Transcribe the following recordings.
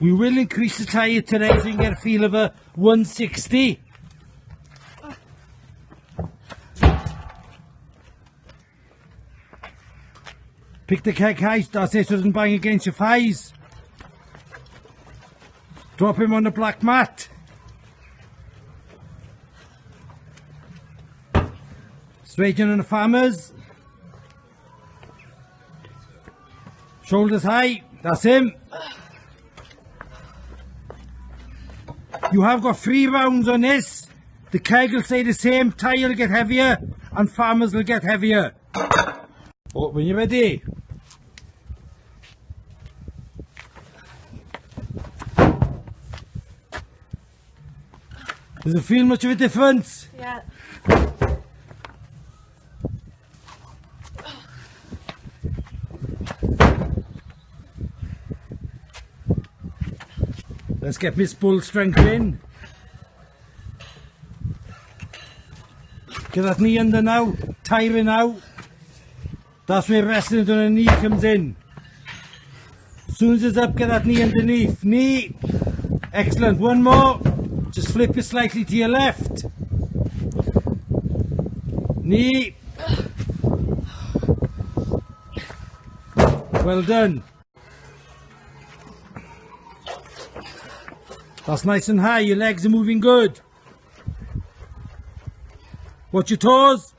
We will increase the tyre today so you can get a feel of a 160. Pick the keg high, that's it, so it doesn't bang against your thighs. Drop him on the black mat. Straighten on the farmers. Shoulders high, that's him. You have got 3 rounds on this. The keg will stay the same, tyre will get heavier, and farmers will get heavier. Oh, when you're ready. Does it feel much of a difference? Yeah. Let's get Miss Bull strength in. Get that knee under now, tiring out. That's where resting on the knee comes in. As soon as it's up, get that knee underneath. Knee. Excellent. One more. Just flip it slightly to your left. Knee. Well done. That's nice and high. Your legs are moving good. Watch your toes.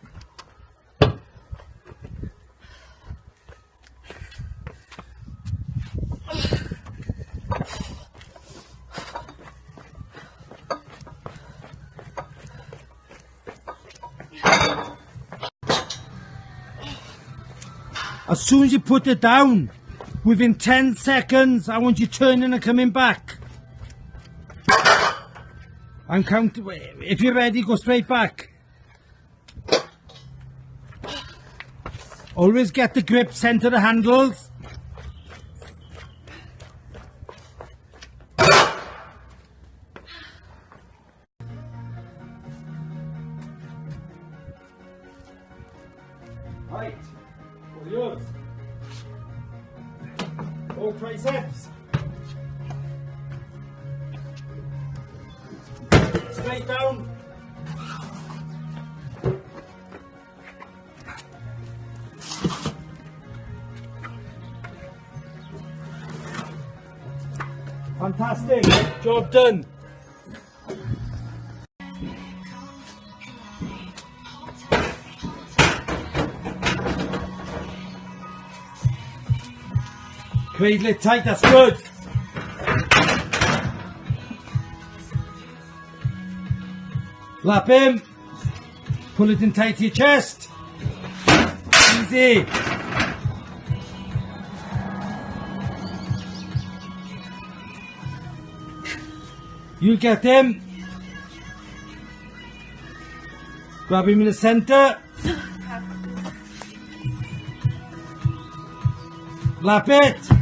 As soon as you put it down, within 10 seconds, I want you turning and coming back. And count. If you're ready, go straight back. Always get the grip centre the handles. Right, all yours. All triceps. Straight down. Fantastic, job done. Cradle it tight, that's good. Lap him. Pull it in tight to your chest. Easy. You get him. Grab him in the centre. Lap it.